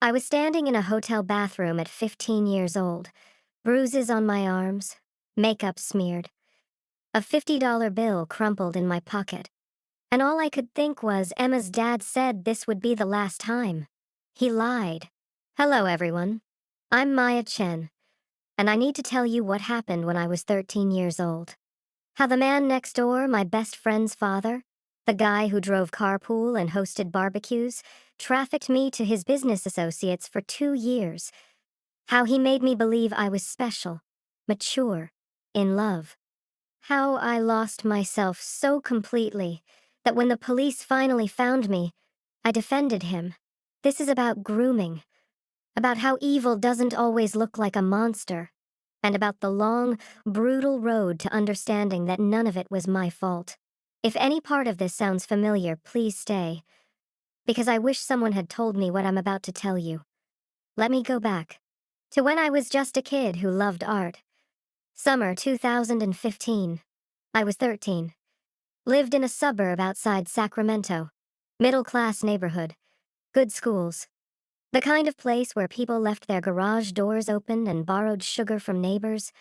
I was standing in a hotel bathroom at 15 years old, bruises on my arms, makeup smeared, a $50 bill crumpled in my pocket. And all I could think was Emma's dad said this would be the last time. He lied. Hello, everyone. I'm Maya Chen, and I need to tell you what happened when I was 13 years old. How the man next door, my best friend's father, the guy who drove carpool and hosted barbecues, trafficked me to his business associates for 2 years. How he made me believe I was special, mature, in love. How I lost myself so completely that when the police finally found me, I defended him. This is about grooming, about how evil doesn't always look like a monster, and about the long, brutal road to understanding that none of it was my fault. If any part of this sounds familiar, please stay, because I wish someone had told me what I'm about to tell you. Let me go back to when I was just a kid who loved art. Summer 2015. I was 13. Lived in a suburb outside Sacramento. Middle-class neighborhood. Good schools. The kind of place where people left their garage doors open and borrowed sugar from neighbors.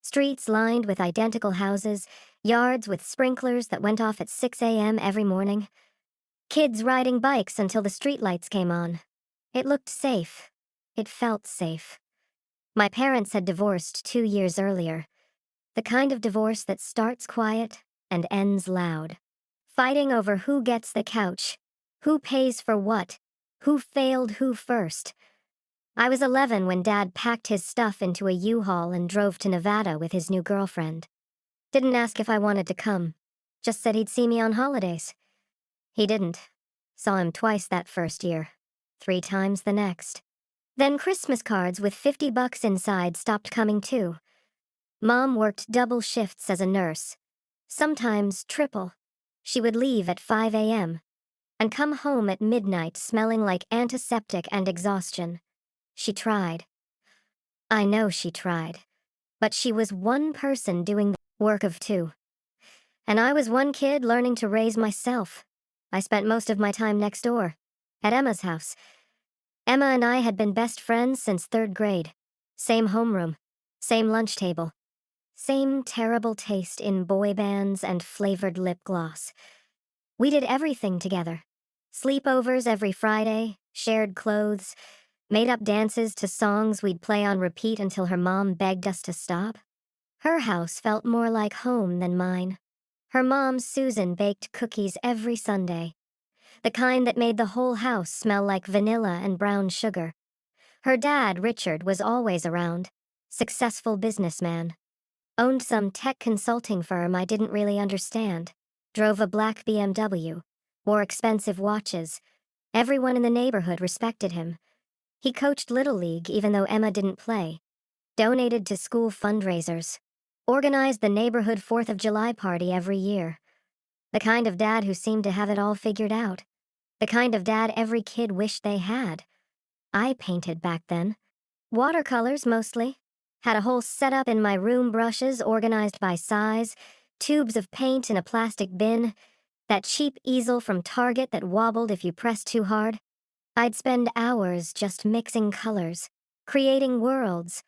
Streets lined with identical houses. Yards with sprinklers that went off at 6 a.m. every morning. Kids riding bikes until the streetlights came on. It looked safe. It felt safe. My parents had divorced 2 years earlier. The kind of divorce that starts quiet and ends loud. Fighting over who gets the couch, who pays for what, who failed who first. I was 11 when Dad packed his stuff into a U-Haul and drove to Nevada with his new girlfriend. Didn't ask if I wanted to come, just said he'd see me on holidays. He didn't. Saw him twice that first year, 3 times the next. Then Christmas cards with $50 inside stopped coming too. Mom worked double shifts as a nurse, sometimes triple. She would leave at 5 a.m. and come home at midnight smelling like antiseptic and exhaustion. She tried. I know she tried. But she was one person doing the work of 2. And I was one kid learning to raise myself. I spent most of my time next door, at Emma's house. Emma and I had been best friends since 3rd grade. Same homeroom, same lunch table. Same terrible taste in boy bands and flavored lip gloss. We did everything together. Sleepovers every Friday, shared clothes, made up dances to songs we'd play on repeat until her mom begged us to stop. Her house felt more like home than mine. Her mom, Susan, baked cookies every Sunday. The kind that made the whole house smell like vanilla and brown sugar. Her dad, Richard, was always around. Successful businessman. Owned some tech consulting firm I didn't really understand. Drove a black BMW. Wore expensive watches. Everyone in the neighborhood respected him. He coached Little League even though Emma didn't play. Donated to school fundraisers. Organized the neighborhood 4th of July party every year. The kind of dad who seemed to have it all figured out. The kind of dad every kid wished they had. I painted back then. Watercolors mostly. Had a whole setup in my room, brushes organized by size, tubes of paint in a plastic bin, that cheap easel from Target that wobbled if you pressed too hard. I'd spend hours just mixing colors, creating worlds,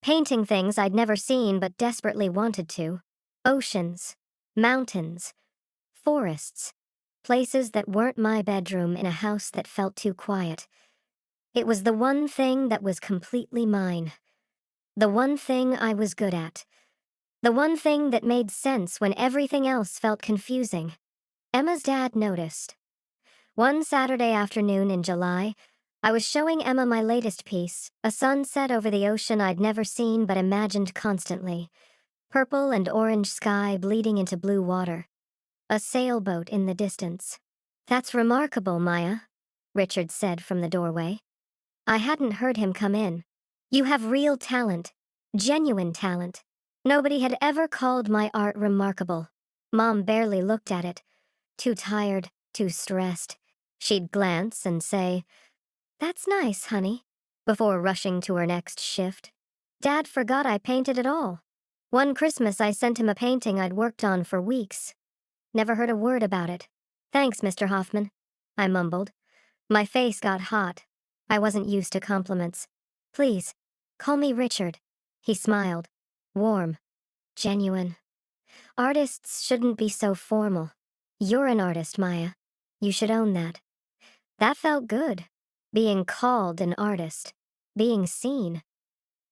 painting things I'd never seen but desperately wanted to. Oceans, mountains, forests, places that weren't my bedroom in a house that felt too quiet. It was the one thing that was completely mine. The one thing I was good at. The one thing that made sense when everything else felt confusing. Emma's dad noticed. One Saturday afternoon in July, I was showing Emma my latest piece, a sunset over the ocean I'd never seen but imagined constantly. Purple and orange sky bleeding into blue water. A sailboat in the distance. That's remarkable, Maya, Richard said from the doorway. I hadn't heard him come in. You have real talent. Genuine talent. Nobody had ever called my art remarkable. Mom barely looked at it. Too tired, too stressed. She'd glance and say, "That's nice, honey," before rushing to her next shift. Dad forgot I painted at all. One Christmas I sent him a painting I'd worked on for weeks. Never heard a word about it. "Thanks, Mr. Hoffman," I mumbled. My face got hot. I wasn't used to compliments. Please, call me Richard. He smiled. Warm. Genuine. Artists shouldn't be so formal. You're an artist, Maya. You should own that. That felt good. Being called an artist. Being seen.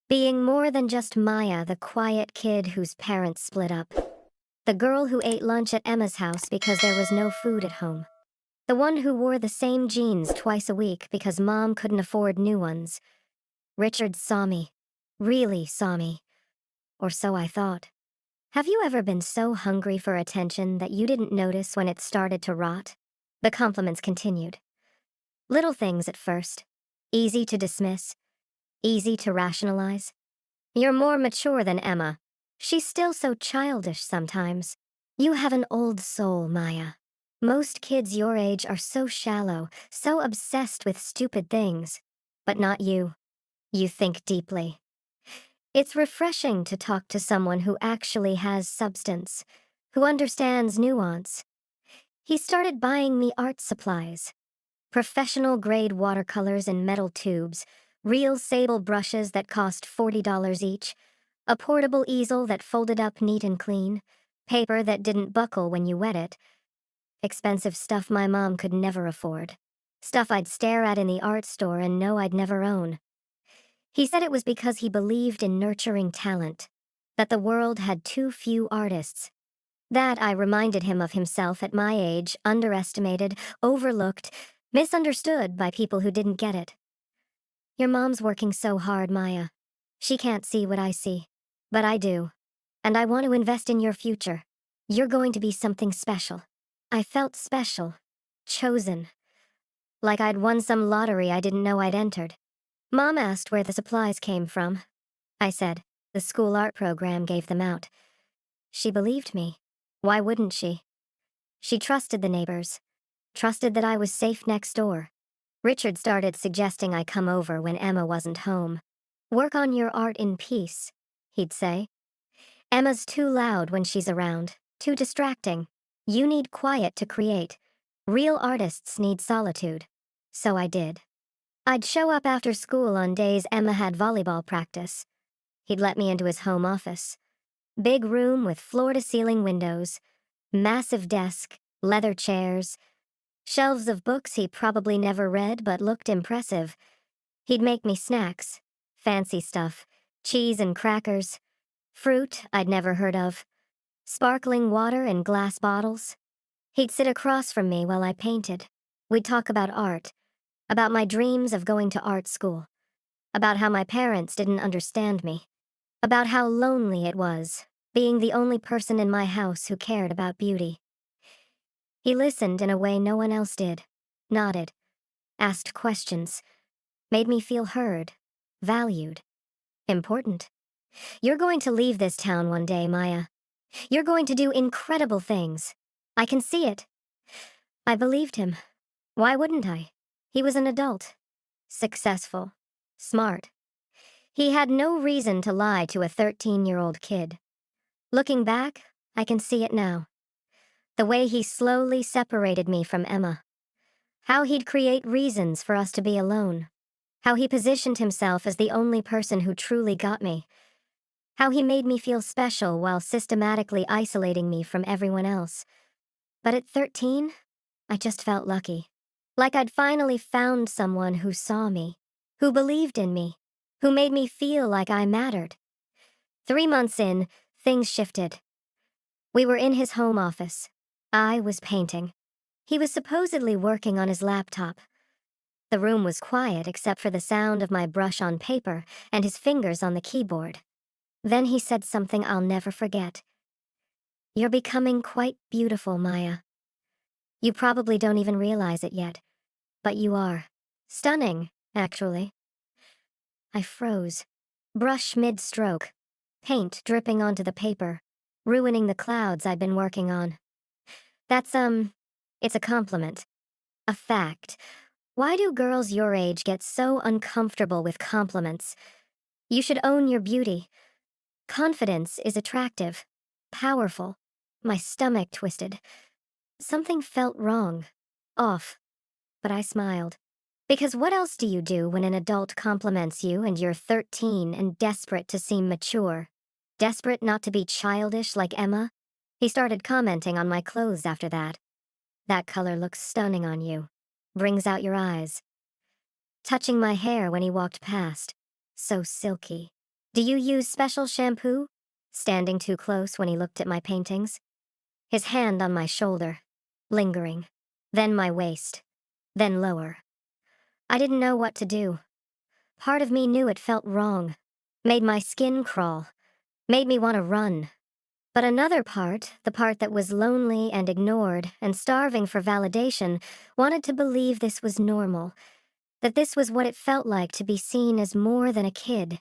Being more than just Maya, the quiet kid whose parents split up. The girl who ate lunch at Emma's house because there was no food at home. The one who wore the same jeans twice a week because mom couldn't afford new ones. Richard saw me. Really saw me. Or so I thought. Have you ever been so hungry for attention that you didn't notice when it started to rot? The compliments continued. Little things at first. Easy to dismiss. Easy to rationalize. You're more mature than Emma. She's still so childish sometimes. You have an old soul, Maya. Most kids your age are so shallow, so obsessed with stupid things. But not you. You think deeply. It's refreshing to talk to someone who actually has substance, who understands nuance. He started buying me art supplies. Professional-grade watercolors in metal tubes, real sable brushes that cost $40 each, a portable easel that folded up neat and clean, paper that didn't buckle when you wet it. Expensive stuff my mom could never afford. Stuff I'd stare at in the art store and know I'd never own. He said it was because he believed in nurturing talent, that the world had too few artists. That I reminded him of himself at my age, underestimated, overlooked, misunderstood by people who didn't get it. Your mom's working so hard, Maya. She can't see what I see. But I do. And I want to invest in your future. You're going to be something special. I felt special. Chosen. Like I'd won some lottery I didn't know I'd entered. Mom asked where the supplies came from. I said, the school art program gave them out. She believed me. Why wouldn't she? She trusted the neighbors. Trusted that I was safe next door. Richard started suggesting I come over when Emma wasn't home. Work on your art in peace, he'd say. Emma's too loud when she's around, too distracting. You need quiet to create. Real artists need solitude. So I did. I'd show up after school on days Emma had volleyball practice. He'd let me into his home office. Big room with floor-to-ceiling windows, massive desk, leather chairs, shelves of books he probably never read but looked impressive. He'd make me snacks, fancy stuff, cheese and crackers, fruit I'd never heard of, sparkling water in glass bottles. He'd sit across from me while I painted. We'd talk about art, about my dreams of going to art school, about how my parents didn't understand me, about how lonely it was, being the only person in my house who cared about beauty. He listened in a way no one else did, nodded, asked questions, made me feel heard, valued, important. You're going to leave this town one day, Maya. You're going to do incredible things. I can see it. I believed him. Why wouldn't I? He was an adult. Successful. Smart. He had no reason to lie to a 13-year-old kid. Looking back, I can see it now. The way he slowly separated me from Emma. How he'd create reasons for us to be alone. How he positioned himself as the only person who truly got me. How he made me feel special while systematically isolating me from everyone else. But at 13, I just felt lucky. Like I'd finally found someone who saw me, who believed in me, who made me feel like I mattered. 3 months in, things shifted. We were in his home office. I was painting. He was supposedly working on his laptop. The room was quiet except for the sound of my brush on paper and his fingers on the keyboard. Then he said something I'll never forget. You're becoming quite beautiful, Maya. You probably don't even realize it yet, but you are. Stunning, actually. I froze. Brush mid-stroke. Paint dripping onto the paper, ruining the clouds I'd been working on. That's, it's a compliment. A fact. Why do girls your age get so uncomfortable with compliments? You should own your beauty. Confidence is attractive. Powerful. My stomach twisted. Something felt wrong. Off. But I smiled. Because what else do you do when an adult compliments you and you're 13 and desperate to seem mature? Desperate not to be childish like Emma? He started commenting on my clothes after that. That color looks stunning on you. Brings out your eyes. Touching my hair when he walked past. So silky. Do you use special shampoo? Standing too close when he looked at my paintings. His hand on my shoulder. Lingering. Then my waist. Then lower. I didn't know what to do. Part of me knew it felt wrong. Made my skin crawl. Made me want to run. But another part, the part that was lonely and ignored and starving for validation, wanted to believe this was normal. That this was what it felt like to be seen as more than a kid.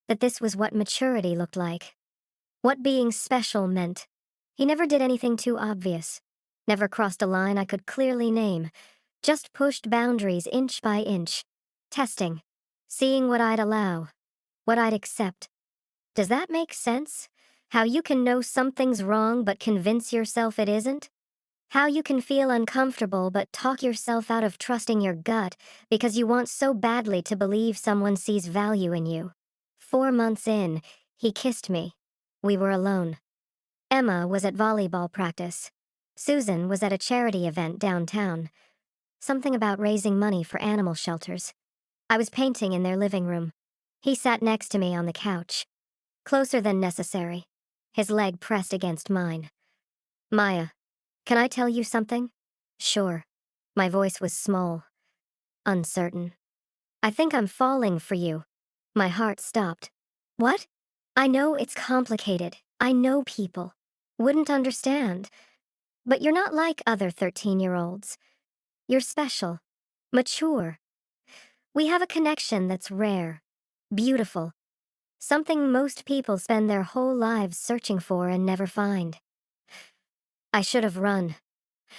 That this was what maturity looked like. What being special meant. He never did anything too obvious. Never crossed a line I could clearly name. Just pushed boundaries inch by inch. Testing. Seeing what I'd allow. What I'd accept. Does that make sense? How you can know something's wrong but convince yourself it isn't? How you can feel uncomfortable but talk yourself out of trusting your gut because you want so badly to believe someone sees value in you. 4 months in, he kissed me. We were alone. Emma was at volleyball practice. Susan was at a charity event downtown. Something about raising money for animal shelters. I was painting in their living room. He sat next to me on the couch. Closer than necessary. His leg pressed against mine. Maya, can I tell you something? Sure. My voice was small. Uncertain. I think I'm falling for you. My heart stopped. What? I know it's complicated. I know people. Wouldn't understand. But you're not like other 13-year-olds. You're special. Mature. We have a connection that's rare. Beautiful. Something most people spend their whole lives searching for and never find. I should have run.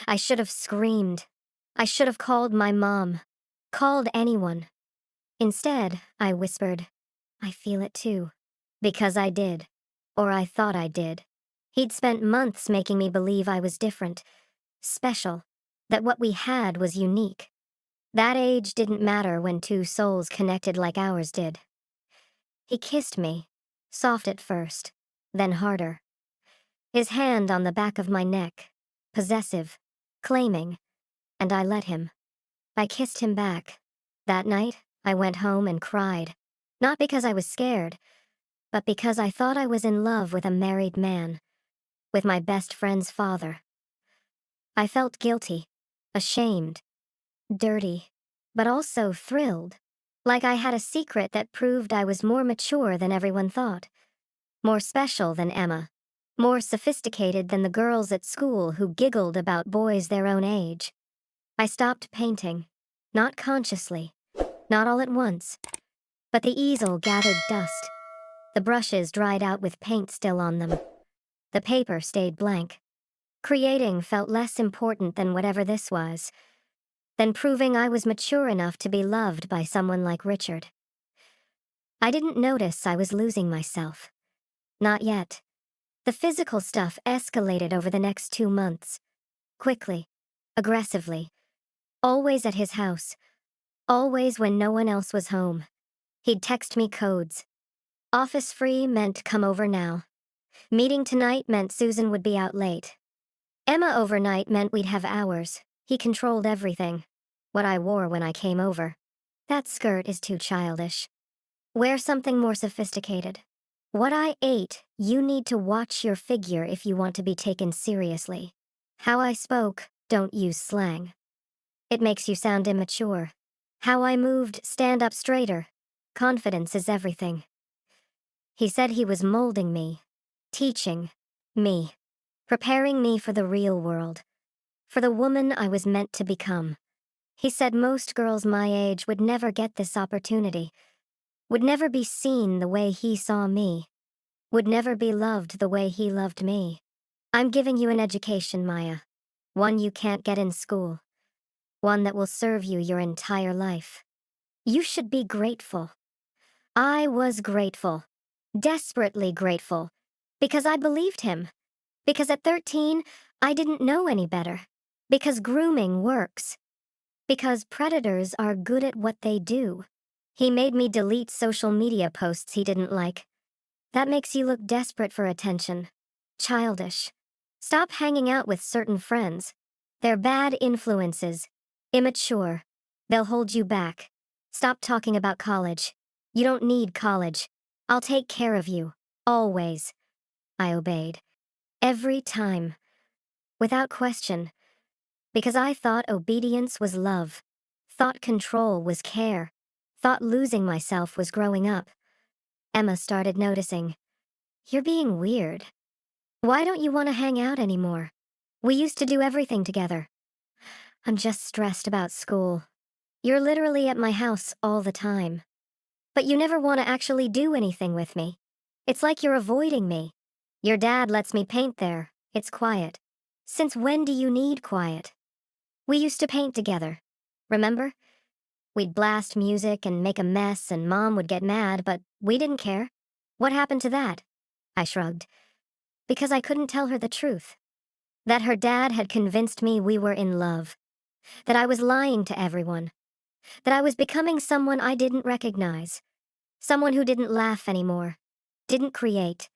I should have screamed. I should have called my mom. Called anyone. Instead, I whispered, I feel it too. Because I did. Or I thought I did. He'd spent months making me believe I was different. Special. That what we had was unique. That age didn't matter when two souls connected like ours did. He kissed me, soft at first, then harder. His hand on the back of my neck, possessive, claiming, and I let him. I kissed him back. That night, I went home and cried. Not because I was scared, but because I thought I was in love with a married man, with my best friend's father. I felt guilty, ashamed, dirty, but also thrilled. Like I had a secret that proved I was more mature than everyone thought. More special than Emma. More sophisticated than the girls at school who giggled about boys their own age. I stopped painting. Not consciously. Not all at once. But the easel gathered dust. The brushes dried out with paint still on them. The paper stayed blank. Creating felt less important than whatever this was. Than proving I was mature enough to be loved by someone like Richard. I didn't notice I was losing myself. Not yet. The physical stuff escalated over the next 2 months. Quickly. Aggressively. Always at his house. Always when no one else was home. He'd text me codes. Office free meant come over now. Meeting tonight meant Susan would be out late. Emma overnight meant we'd have hours. He controlled everything. What I wore when I came over. That skirt is too childish. Wear something more sophisticated. What I ate, you need to watch your figure if you want to be taken seriously. How I spoke, don't use slang. It makes you sound immature. How I moved, stand up straighter. Confidence is everything. He said he was molding me. Teaching. Me. Preparing me for the real world. For the woman I was meant to become. He said most girls my age would never get this opportunity. Would never be seen the way he saw me. Would never be loved the way he loved me. I'm giving you an education, Maya. One you can't get in school. One that will serve you your entire life. You should be grateful. I was grateful. Desperately grateful. Because I believed him. Because at 13, I didn't know any better. Because grooming works. Because predators are good at what they do. He made me delete social media posts he didn't like. That makes you look desperate for attention. Childish. Stop hanging out with certain friends. They're bad influences. Immature. They'll hold you back. Stop talking about college. You don't need college. I'll take care of you. Always. I obeyed. Every time. Without question. Because I thought obedience was love. Thought control was care. Thought losing myself was growing up. Emma started noticing. You're being weird. Why don't you want to hang out anymore? We used to do everything together. I'm just stressed about school. You're literally at my house all the time. But you never want to actually do anything with me. It's like you're avoiding me. Your dad lets me paint there. It's quiet. Since when do you need quiet? We used to paint together. Remember? We'd blast music and make a mess and Mom would get mad, but we didn't care. What happened to that? I shrugged. Because I couldn't tell her the truth. That her dad had convinced me we were in love. That I was lying to everyone. That I was becoming someone I didn't recognize. Someone who didn't laugh anymore. Didn't create.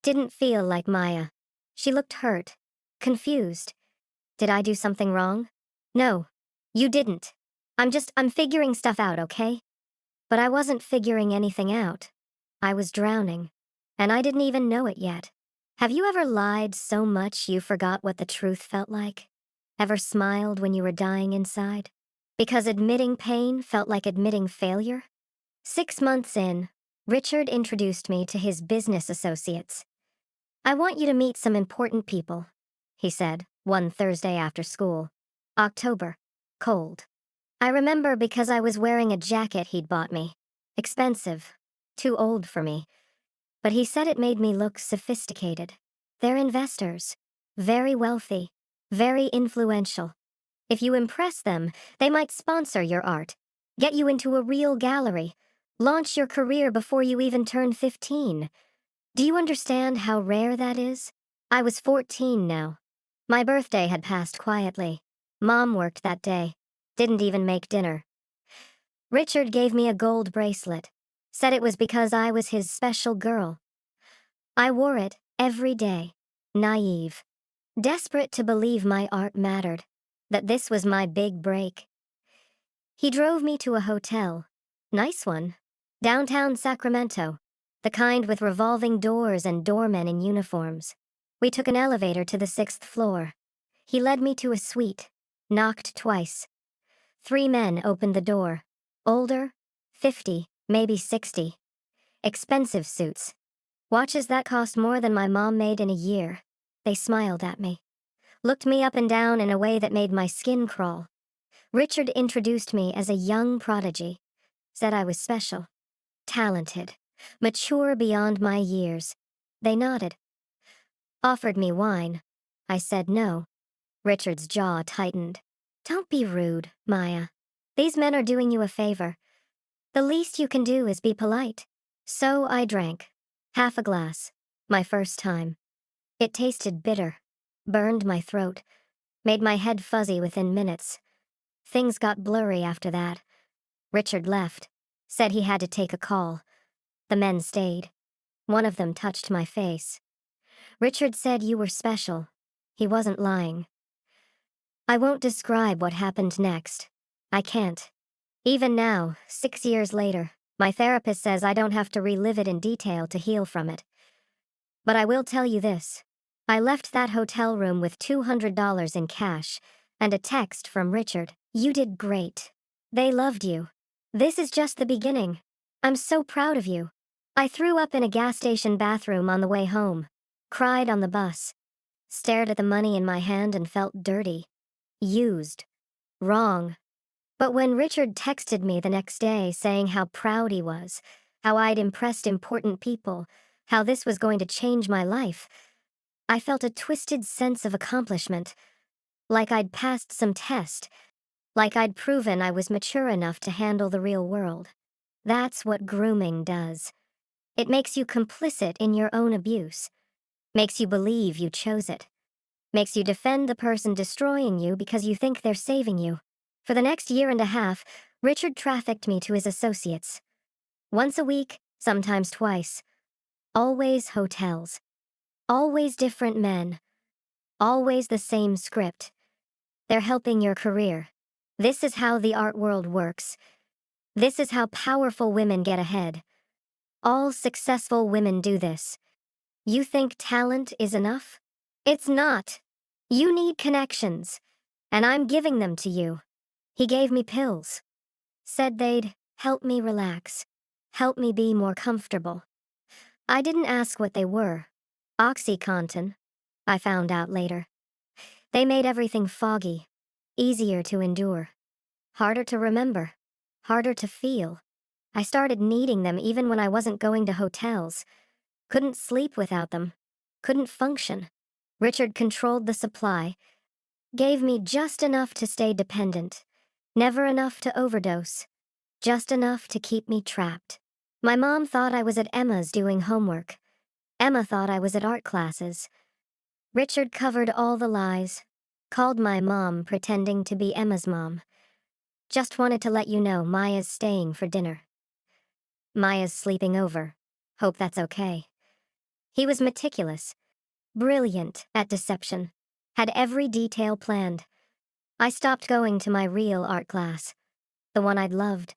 Didn't feel like Maya. She looked hurt. Confused. Did I do something wrong? No. You didn't. I'm figuring stuff out, okay? But I wasn't figuring anything out. I was drowning. And I didn't even know it yet. Have you ever lied so much you forgot what the truth felt like? Ever smiled when you were dying inside? Because admitting pain felt like admitting failure? 6 months in, Richard introduced me to his business associates. I want you to meet some important people, he said, one Thursday after school. October. Cold. I remember because I was wearing a jacket he'd bought me. Expensive. Too old for me. But he said it made me look sophisticated. They're investors. Very wealthy. Very influential. If you impress them, they might sponsor your art. Get you into a real gallery. Launch your career before you even turn 15. Do you understand how rare that is? I was 14 now. My birthday had passed quietly. Mom worked that day. Didn't even make dinner. Richard gave me a gold bracelet. Said it was because I was his special girl. I wore it every day. Naive. Desperate to believe my art mattered. That this was my big break. He drove me to a hotel. Nice one. Downtown Sacramento. The kind with revolving doors and doormen in uniforms. We took an elevator to the 6th floor. He led me to a suite. Knocked twice. 3 men opened the door. Older, 50, maybe 60. Expensive suits. Watches that cost more than my mom made in a year. They smiled at me. Looked me up and down in a way that made my skin crawl. Richard introduced me as a young prodigy. Said I was special. Talented. Mature beyond my years. They nodded. Offered me wine. I said no. Richard's jaw tightened. Don't be rude, Maya. These men are doing you a favor. The least you can do is be polite. So I drank. Half a glass. My first time. It tasted bitter. Burned my throat. Made my head fuzzy within minutes. Things got blurry after that. Richard left. Said he had to take a call. The men stayed. One of them touched my face. Richard said you were special. He wasn't lying. I won't describe what happened next. I can't. Even now, 6 years later, my therapist says I don't have to relive it in detail to heal from it. But I will tell you this. I left that hotel room with $200 in cash and a text from Richard. You did great. They loved you. This is just the beginning. I'm so proud of you. I threw up in a gas station bathroom on the way home. Cried on the bus. Stared at the money in my hand and felt dirty. Used. Wrong. But when Richard texted me the next day saying how proud he was, how I'd impressed important people, how this was going to change my life, I felt a twisted sense of accomplishment. Like I'd passed some test. Like I'd proven I was mature enough to handle the real world. That's what grooming does. It makes you complicit in your own abuse. Makes you believe you chose it. Makes you defend the person destroying you because you think they're saving you. For the next year and a half, Richard trafficked me to his associates. Once a week, sometimes twice. Always hotels. Always different men. Always the same script. They're helping your career. This is how the art world works. This is how powerful women get ahead. All successful women do this. You think talent is enough? It's not. You need connections, and I'm giving them to you. He gave me pills. Said they'd help me relax, help me be more comfortable. I didn't ask what they were. OxyContin, I found out later. They made everything foggy, easier to endure, harder to remember, harder to feel. I started needing them even when I wasn't going to hotels. Couldn't sleep without them. Couldn't function. Richard controlled the supply, gave me just enough to stay dependent, never enough to overdose, just enough to keep me trapped. My mom thought I was at Emma's doing homework. Emma thought I was at art classes. Richard covered all the lies, called my mom pretending to be Emma's mom. Just wanted to let you know Maya's staying for dinner. Maya's sleeping over. Hope that's okay. He was meticulous, brilliant at deception, had every detail planned. I stopped going to my real art class, the one I'd loved,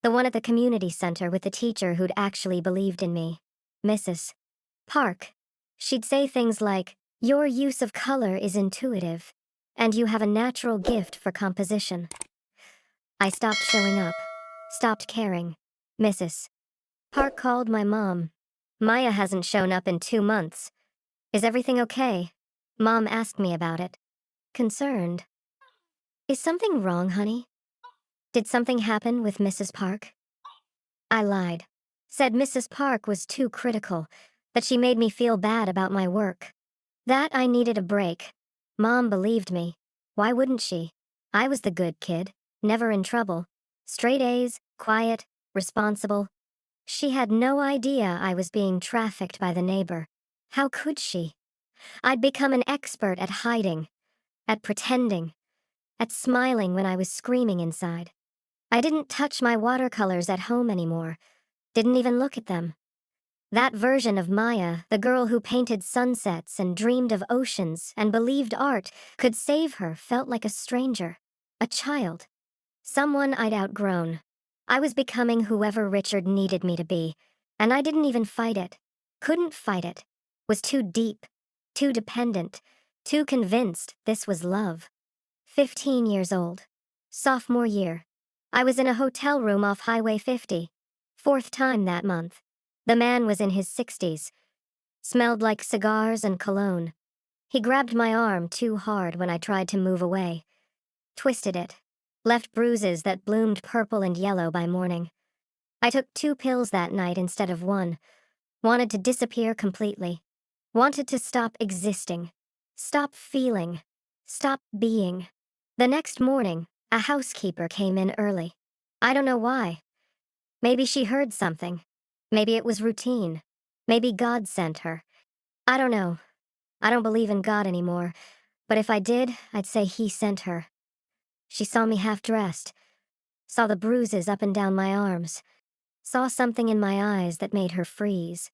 the one at the community center with the teacher who'd actually believed in me, Mrs. Park. She'd say things like, "Your use of color is intuitive, and you have a natural gift for composition." I stopped showing up, stopped caring. Mrs. Park called my mom. "Maya hasn't shown up in 2 months. Is everything okay?" Mom asked me about it. Concerned. "Is something wrong, honey? Did something happen with Mrs. Park?" I lied. Said Mrs. Park was too critical, that she made me feel bad about my work. That I needed a break. Mom believed me. Why wouldn't she? I was the good kid, never in trouble. Straight A's, quiet, responsible. She had no idea I was being trafficked by the neighbor. How could she? I'd become an expert at hiding, at pretending, at smiling when I was screaming inside. I didn't touch my watercolors at home anymore, didn't even look at them. That version of Maya, the girl who painted sunsets and dreamed of oceans and believed art could save her, felt like a stranger, a child, someone I'd outgrown. I was becoming whoever Richard needed me to be, and I didn't even fight it. Couldn't fight it. Was too deep, too dependent, too convinced this was love. 15 years old. Sophomore year. I was in a hotel room off Highway 50. 4th time that month. The man was in his 60s. Smelled like cigars and cologne. He grabbed my arm too hard when I tried to move away. Twisted it. Left bruises that bloomed purple and yellow by morning. I took 2 pills that night instead of 1. Wanted to disappear completely. Wanted to stop existing. Stop feeling. Stop being. The next morning, a housekeeper came in early. I don't know why. Maybe she heard something. Maybe it was routine. Maybe God sent her. I don't know. I don't believe in God anymore, but if I did, I'd say He sent her. She saw me half-dressed, saw the bruises up and down my arms, saw something in my eyes that made her freeze.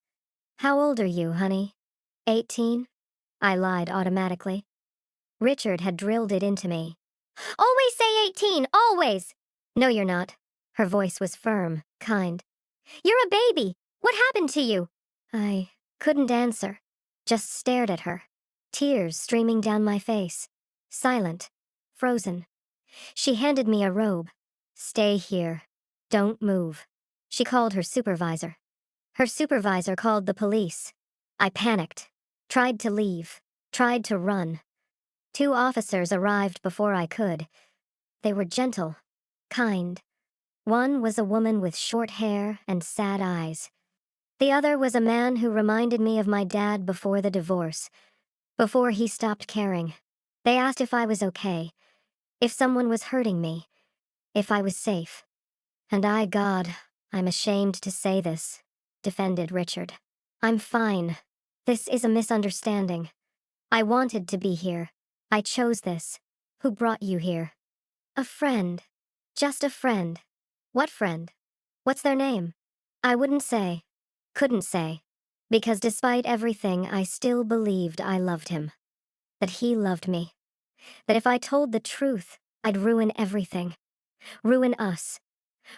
"How old are you, honey?" 18? I lied automatically. Richard had drilled it into me. "Always say 18, always!" "No, you're not." Her voice was firm, kind. "You're a baby. What happened to you?" I couldn't answer, just stared at her, tears streaming down my face, silent, frozen. She handed me a robe. "Stay here. Don't move." She called her supervisor. Her supervisor called the police. I panicked, tried to leave, tried to run. 2 officers arrived before I could. They were gentle, kind. One was a woman with short hair and sad eyes. The other was a man who reminded me of my dad before the divorce, before he stopped caring. They asked if I was okay, if someone was hurting me, if I was safe. And God, I'm ashamed to say this, defended Richard. "I'm fine. This is a misunderstanding. I wanted to be here. I chose this. Who brought you here?" A friend. Just a friend. What friend? What's their name? I wouldn't say. Couldn't say. Because despite everything, I still believed I loved him. That he loved me. That if I told the truth, I'd ruin everything. Ruin us.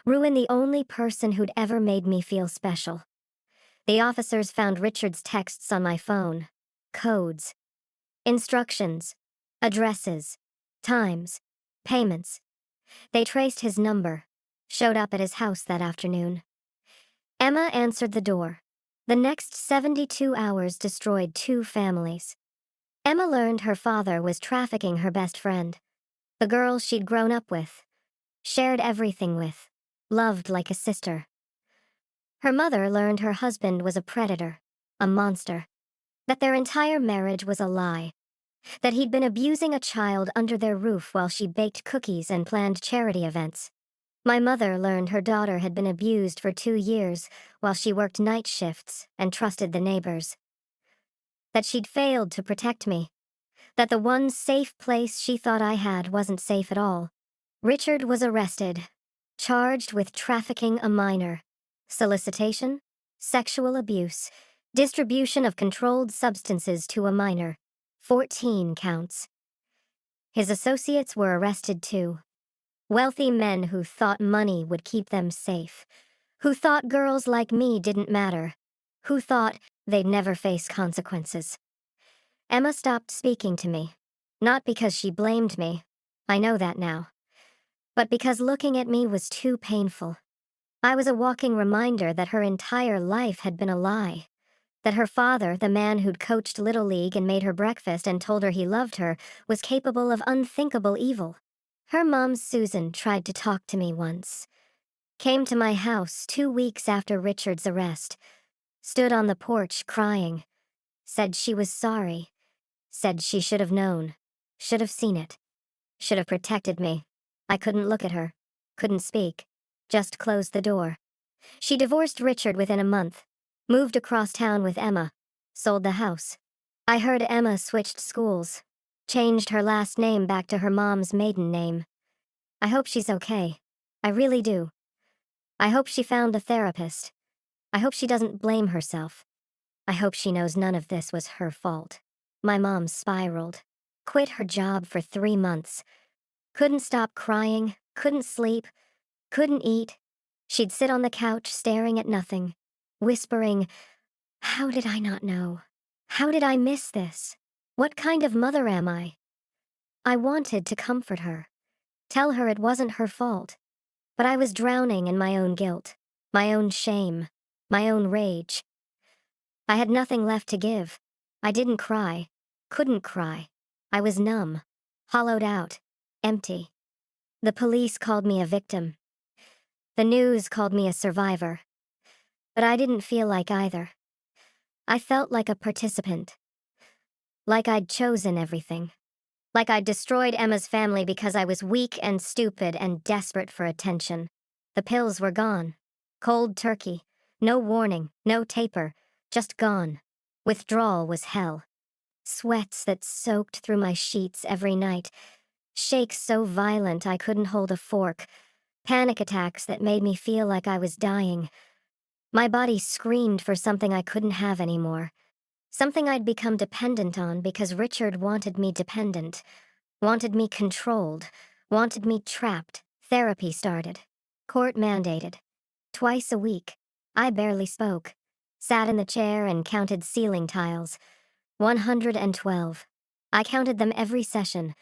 Ruin the only person who'd ever made me feel special. The officers found Richard's texts on my phone. Codes. Instructions. Addresses. Times. Payments. They traced his number. Showed up at his house that afternoon. Emma answered the door. The next 72 hours destroyed 2 families. Emma learned her father was trafficking her best friend. The girl she'd grown up with. Shared everything with. Loved like a sister. Her mother learned her husband was a predator. A monster. That their entire marriage was a lie. That he'd been abusing a child under their roof while she baked cookies and planned charity events. My mother learned her daughter had been abused for 2 years while she worked night shifts and trusted the neighbors. That she'd failed to protect me. That the one safe place she thought I had wasn't safe at all. Richard was arrested, charged with trafficking a minor, solicitation, sexual abuse, distribution of controlled substances to a minor, 14 counts. His associates were arrested too. Wealthy men who thought money would keep them safe, who thought girls like me didn't matter, who thought they'd never face consequences. Emma stopped speaking to me, not because she blamed me, I know that now, but because looking at me was too painful. I was a walking reminder that her entire life had been a lie, that her father, the man who'd coached Little League and made her breakfast and told her he loved her, was capable of unthinkable evil. Her mom, Susan, tried to talk to me once. Came to my house 2 weeks after Richard's arrest. Stood on the porch crying. Said she was sorry. Said she should have known. Should have seen it. Should have protected me. I couldn't look at her. Couldn't speak. Just closed the door. She divorced Richard within a month. Moved across town with Emma. Sold the house. I heard Emma switched schools. Changed her last name back to her mom's maiden name. I hope she's okay. I really do. I hope she found a therapist. I hope she doesn't blame herself. I hope she knows none of this was her fault. My mom spiraled. Quit her job for 3 months. Couldn't stop crying, couldn't sleep, couldn't eat. She'd sit on the couch staring at nothing, whispering, "How did I not know? How did I miss this? What kind of mother am I?" I wanted to comfort her, tell her it wasn't her fault, but I was drowning in my own guilt, my own shame, my own rage. I had nothing left to give. I didn't cry, couldn't cry. I was numb, hollowed out, empty. The police called me a victim. The news called me a survivor. But I didn't feel like either. I felt like a participant. Like I'd chosen everything. Like I'd destroyed Emma's family because I was weak and stupid and desperate for attention. The pills were gone. Cold turkey. No warning, no taper. Just gone. Withdrawal was hell. Sweats that soaked through my sheets every night. Shakes so violent I couldn't hold a fork. Panic attacks that made me feel like I was dying. My body screamed for something I couldn't have anymore. Something I'd become dependent on because Richard wanted me dependent. Wanted me controlled. Wanted me trapped. Therapy started. Court mandated. Twice a week. I barely spoke. Sat in the chair and counted ceiling tiles. 112. I counted them every session.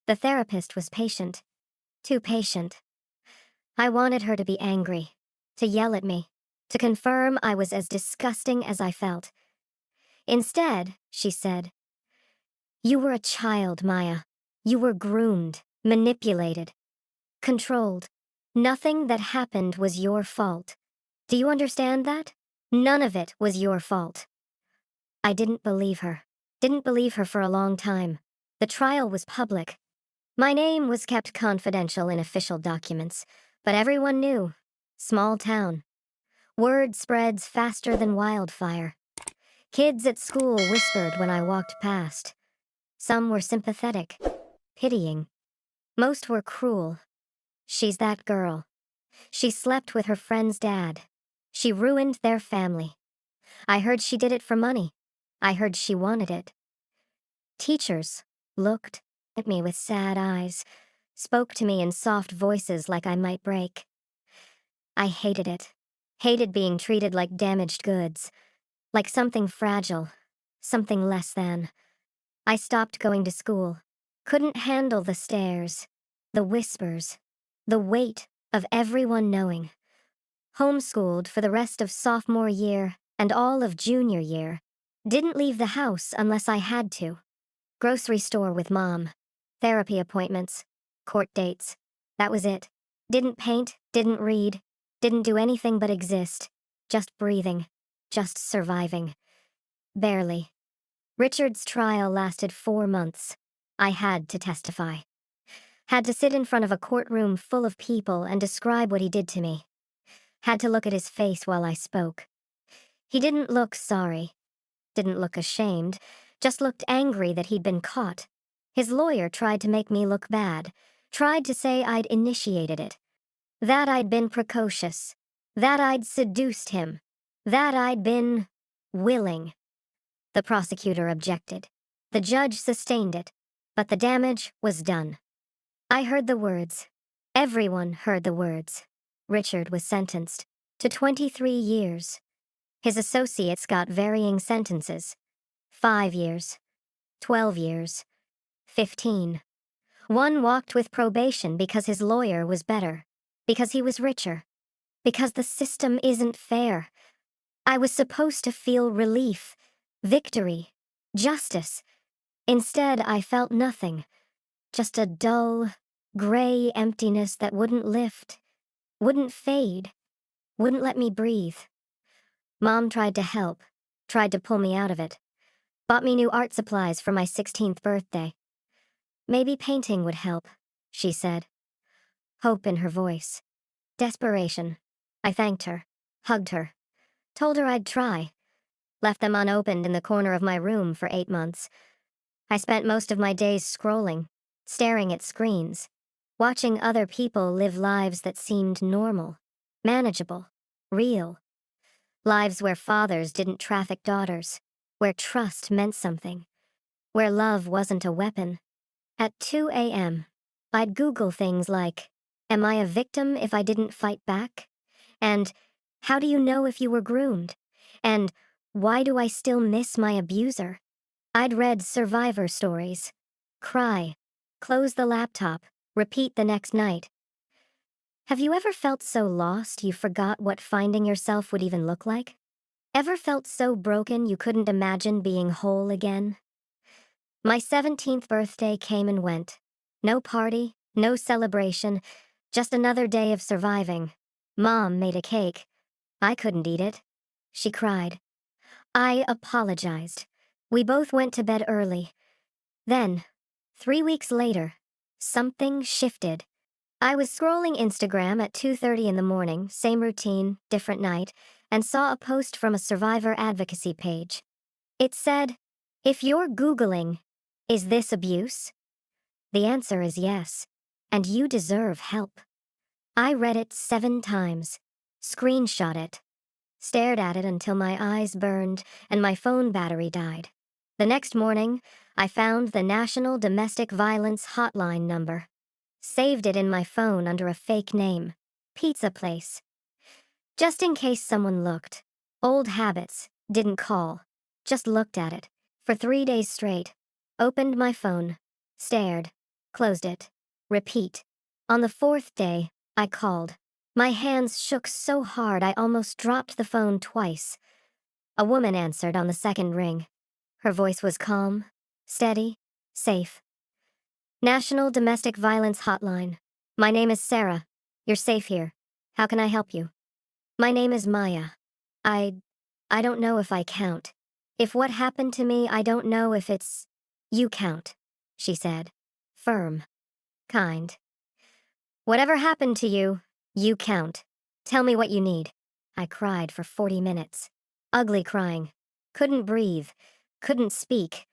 The therapist was patient. Too patient. I wanted her to be angry. To yell at me. To confirm I was as disgusting as I felt. Instead, she said, "You were a child, Maya. You were groomed, manipulated, controlled. Nothing that happened was your fault. Do you understand that? None of it was your fault." I didn't believe her. Didn't believe her for a long time. The trial was public. My name was kept confidential in official documents, but everyone knew. Small town. Word spreads faster than wildfire. Kids at school whispered when I walked past. Some were sympathetic, pitying. Most were cruel. She's that girl. She slept with her friend's dad. She ruined their family. I heard she did it for money. I heard she wanted it. Teachers looked at me with sad eyes, spoke to me in soft voices like I might break. I hated it. Hated being treated like damaged goods, like something fragile, something less than. I stopped going to school. Couldn't handle the stares, the whispers, the weight of everyone knowing. Homeschooled for the rest of sophomore year and all of junior year. Didn't leave the house unless I had to. Grocery store with mom. Therapy appointments. Court dates. That was it. Didn't paint, didn't read, didn't do anything but exist. Just breathing. Just surviving. Barely. Richard's trial lasted 4 months. I had to testify. Had to sit in front of a courtroom full of people and describe what he did to me. Had to look at his face while I spoke. He didn't look sorry. Didn't look ashamed. Just looked angry that he'd been caught. His lawyer tried to make me look bad. Tried to say I'd initiated it. That I'd been precocious. That I'd seduced him. That I'd been willing. The prosecutor objected. The judge sustained it. But the damage was done. I heard the words. Everyone heard the words. Richard was sentenced to 23 years. His associates got varying sentences. 5 years, 12 years, 15. One walked with probation because his lawyer was better, because he was richer, because the system isn't fair. I was supposed to feel relief, victory, justice. Instead, I felt nothing, just a dull, gray emptiness that wouldn't lift, wouldn't fade, wouldn't let me breathe. Mom tried to help, tried to pull me out of it. Bought me new art supplies for my 16th birthday. Maybe painting would help, she said. Hope in her voice. Desperation. I thanked her, hugged her, told her I'd try. Left them unopened in the corner of my room for 8 months. I spent most of my days scrolling, staring at screens, watching other people live lives that seemed normal, manageable, real. Lives where fathers didn't traffic daughters, where trust meant something, where love wasn't a weapon. At 2 a.m., I'd Google things like, "Am I a victim if I didn't fight back?" And, "How do you know if you were groomed?" And, "Why do I still miss my abuser?" I'd read survivor stories, cry, close the laptop, repeat the next night. Have you ever felt so lost you forgot what finding yourself would even look like? Ever felt so broken you couldn't imagine being whole again? My 17th birthday came and went. No party, no celebration, just another day of surviving. Mom made a cake. I couldn't eat it. She cried. I apologized. We both went to bed early. Then, 3 weeks later, something shifted. I was scrolling Instagram at 2:30 in the morning, same routine, different night, and saw a post from a survivor advocacy page. It said, "If you're Googling, is this abuse? The answer is yes, and you deserve help." I read it 7 times, screenshot it, stared at it until my eyes burned and my phone battery died. The next morning, I found the National Domestic Violence Hotline number. Saved it in my phone under a fake name, Pizza Place. Just in case someone looked. Old habits, didn't call, just looked at it. For 3 days straight. Opened my phone, stared, closed it, repeat. On the 4th day, I called. My hands shook so hard I almost dropped the phone twice. A woman answered on the 2nd ring. Her voice was calm, steady, safe. National Domestic Violence Hotline. My name is Sarah. You're safe here. How can I help you? My name is Maya. I don't know if I count. If what happened to me, I don't know if it's... You count, she said. Firm. Kind. Whatever happened to you, you count. Tell me what you need. I cried for 40 minutes. Ugly crying. Couldn't breathe. Couldn't speak.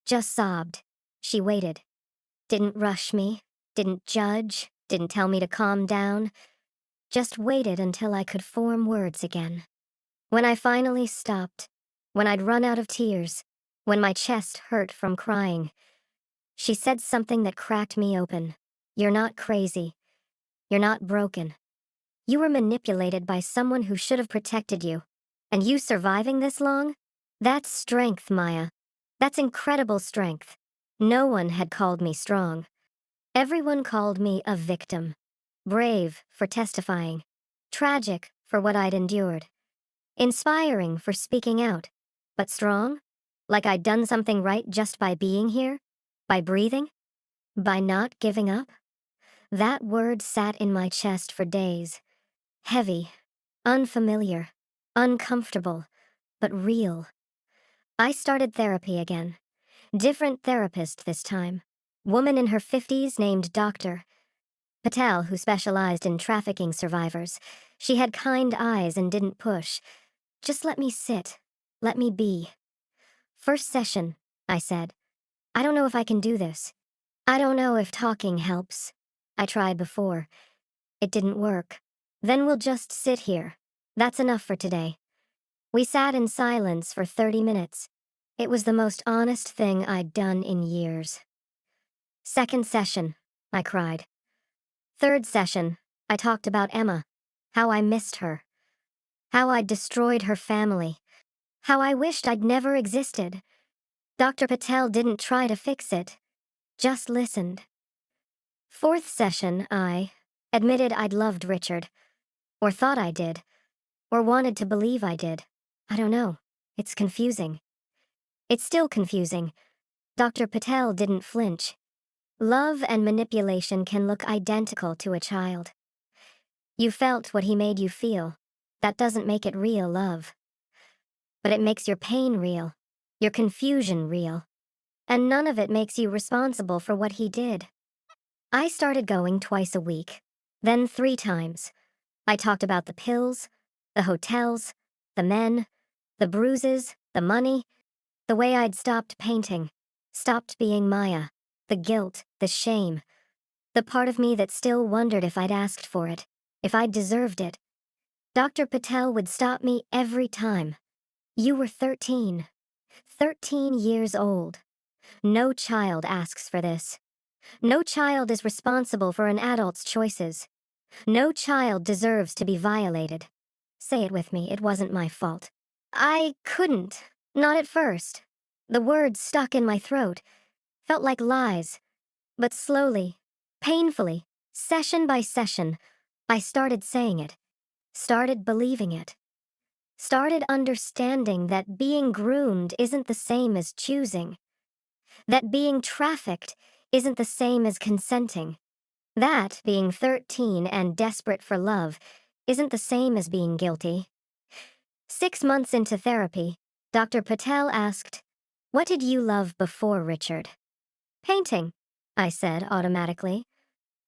Just sobbed. She waited. Didn't rush me. didn't judge, didn't tell me to calm down, just waited until I could form words again. When I finally stopped, when I'd run out of tears, when my chest hurt from crying, she said something that cracked me open. You're not crazy. You're not broken. You were manipulated by someone who should have protected you. And you surviving this long? That's strength, Maya. That's incredible strength. No one had called me strong. Everyone called me a victim. Brave for testifying. Tragic for what I'd endured. Inspiring for speaking out. But strong? Like I'd done something right just by being here? By breathing? By not giving up? That word sat in my chest for days. Heavy, unfamiliar, uncomfortable, but real. I started therapy again. Different therapist this time. Woman in her 50s named Dr. Patel, who specialized in trafficking survivors. She had kind eyes and didn't push. Just let me sit. Let me be. First session, I said. I don't know if I can do this. I don't know if talking helps. I tried before. It didn't work. Then we'll just sit here. That's enough for today. We sat in silence for 30 minutes. It was the most honest thing I'd done in years. Second session, I cried. Third session, I talked about Emma, how I missed her, how I'd destroyed her family, how I wished I'd never existed. Dr. Patel didn't try to fix it, just listened. Fourth session, I admitted I'd loved Richard, or thought I did, or wanted to believe I did. I don't know. It's confusing. It's still confusing. Dr. Patel didn't flinch. Love and manipulation can look identical to a child. You felt what he made you feel. That doesn't make it real love. But it makes your pain real, your confusion real. And none of it makes you responsible for what he did. I started going twice a week, then 3 times. I talked about the pills, the hotels, the men, the bruises, the money, the way I'd stopped painting, stopped being Maya, the guilt, the shame, the part of me that still wondered if I'd asked for it, if I'd deserved it. Dr. Patel would stop me every time. You were 13. 13 years old. No child asks for this. No child is responsible for an adult's choices. No child deserves to be violated. Say it with me, it wasn't my fault. I couldn't. Not at first. The words stuck in my throat. Felt like lies. But slowly, painfully, session by session, I started saying it. Started believing it. Started understanding that being groomed isn't the same as choosing. That being trafficked isn't the same as consenting. That being 13 and desperate for love isn't the same as being guilty. 6 months into therapy, Dr. Patel asked, "What did you love before Richard?" "Painting," I said automatically.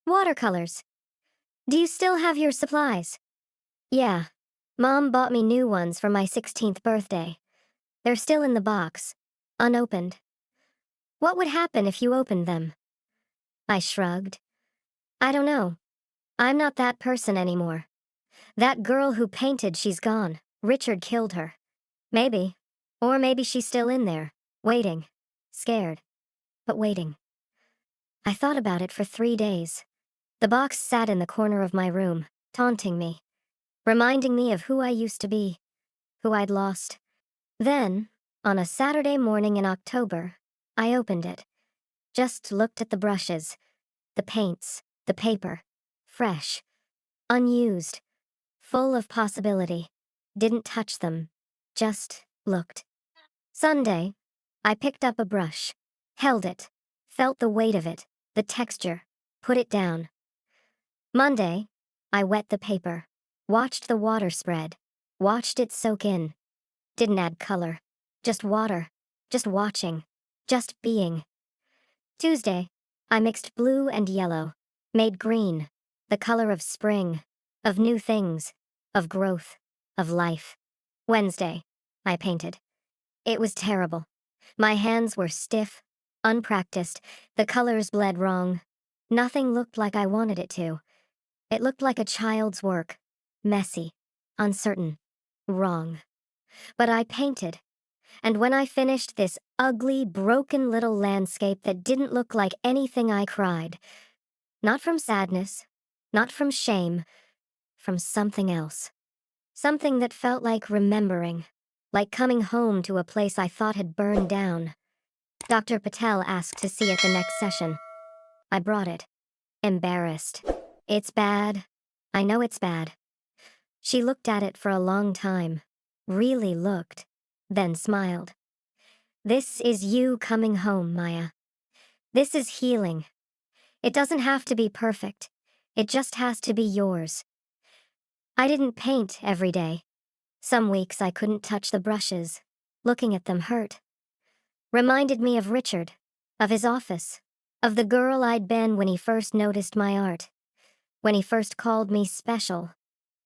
"Watercolors." "Do you still have your supplies?" "Yeah. Mom bought me new ones for my 16th birthday. They're still in the box, unopened." "What would happen if you opened them?" I shrugged. "I don't know. I'm not that person anymore. That girl who painted, she's gone. Richard killed her. Maybe. Or maybe she's still in there, waiting. Scared. But waiting." I thought about it for 3 days. The box sat in the corner of my room, taunting me, reminding me of who I used to be, who I'd lost. Then, on a Saturday morning in October, I opened it. Just looked at the brushes, the paints, the paper. Fresh. Unused. Full of possibility. Didn't touch them. Just looked. Sunday, I picked up a brush. Held it. Felt the weight of it, the texture. Put it down. Monday, I wet the paper. Watched the water spread. Watched it soak in. Didn't add color. Just water. Just watching. Just being. Tuesday, I mixed blue and yellow. Made green. The color of spring. Of new things. Of growth. Of life. Wednesday, I painted. It was terrible. My hands were stiff, unpracticed. The colors bled wrong. Nothing looked like I wanted it to. It looked like a child's work. Messy, uncertain, wrong. But I painted, and when I finished this ugly, broken little landscape that didn't look like anything, I cried. Not from sadness, not from shame, from something else. Something that felt like remembering, like coming home to a place I thought had burned down. Dr. Patel asked to see it the next session. I brought it. Embarrassed. It's bad. I know it's bad. She looked at it for a long time. Really looked. Then smiled. This is you coming home, Maya. This is healing. It doesn't have to be perfect. It just has to be yours. I didn't paint every day. Some weeks I couldn't touch the brushes. Looking at them hurt. Reminded me of Richard, of his office, of the girl I'd been when he first noticed my art, when he first called me special.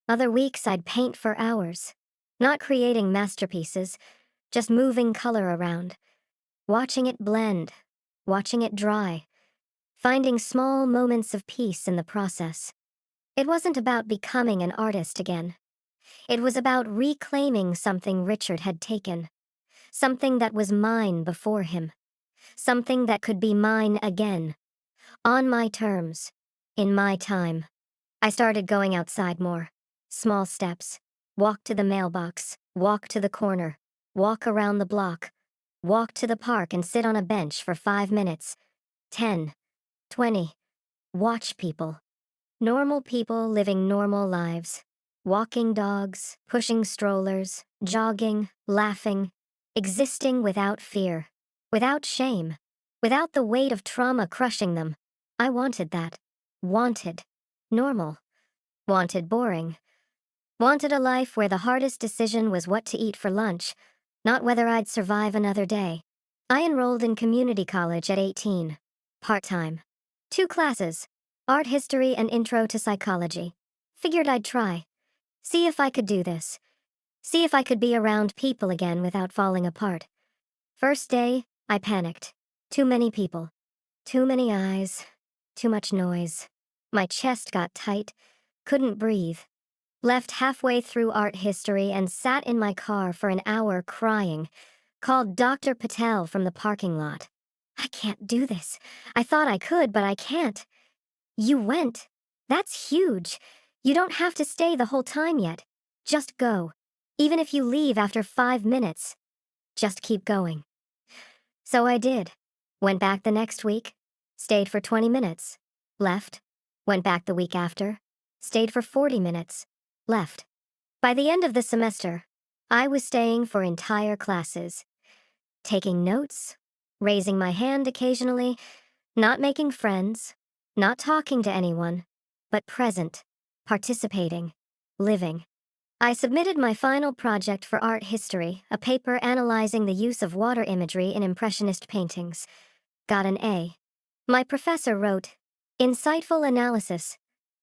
Other weeks I'd paint for hours, not creating masterpieces, just moving color around, watching it blend, watching it dry, finding small moments of peace in the process. It wasn't about becoming an artist again. It was about reclaiming something Richard had taken, something that was mine before him, something that could be mine again, on my terms, in my time. I started going outside more. Small steps. Walk to the mailbox, walk to the corner, walk around the block, walk to the park and sit on a bench for 5 minutes, 10, 20. Watch people. Normal people living normal lives. Walking dogs, pushing strollers, jogging, laughing, existing without fear, without shame, without the weight of trauma crushing them. I wanted that. Wanted. Normal. Wanted boring. Wanted a life where the hardest decision was what to eat for lunch, not whether I'd survive another day. I enrolled in community college at 18. Part-time. 2 classes. Art history and intro to psychology. Figured I'd try. See if I could do this. See if I could be around people again without falling apart. First day, I panicked. Too many people. Too many eyes. Too much noise. My chest got tight. Couldn't breathe. Left halfway through art history and sat in my car for an hour crying. Called Dr. Patel from the parking lot. I can't do this. I thought I could, but I can't. You went. That's huge. You don't have to stay the whole time yet. Just go. Even if you leave after 5 minutes. Just keep going. So I did. Went back the next week. Stayed for 20 minutes. Left. Went back the week after. Stayed for 40 minutes. Left. By the end of the semester, I was staying for entire classes. Taking notes. Raising my hand occasionally. Not making friends. Not talking to anyone. But present. Participating. Living. I submitted my final project for art history, a paper analyzing the use of water imagery in Impressionist paintings. Got an A. My professor wrote, "Insightful analysis,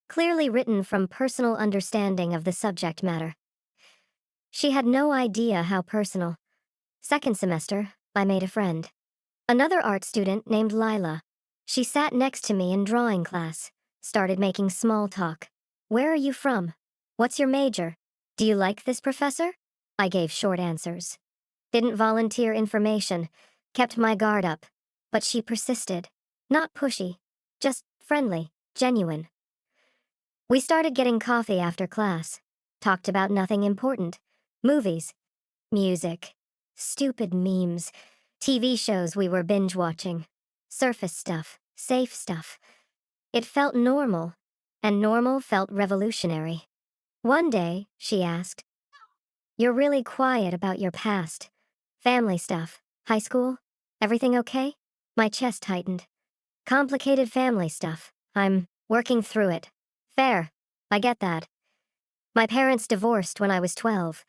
clearly written from personal understanding of the subject matter." She had no idea how personal. Second semester, I made a friend. Another art student named Lila. She sat next to me in drawing class, started making small talk. "Where are you from? What's your major? Do you like this professor?" I gave short answers. Didn't volunteer information, kept my guard up. But she persisted. Not pushy, just friendly, genuine. We started getting coffee after class. Talked about nothing important. Movies, music, stupid memes, TV shows we were binge watching. Surface stuff, safe stuff. It felt normal, and normal felt revolutionary. One day, she asked, "You're really quiet about your past. Family stuff, high school, everything okay?" My chest tightened. "Complicated family stuff. I'm working through it." "Fair. I get that. My parents divorced when I was 12.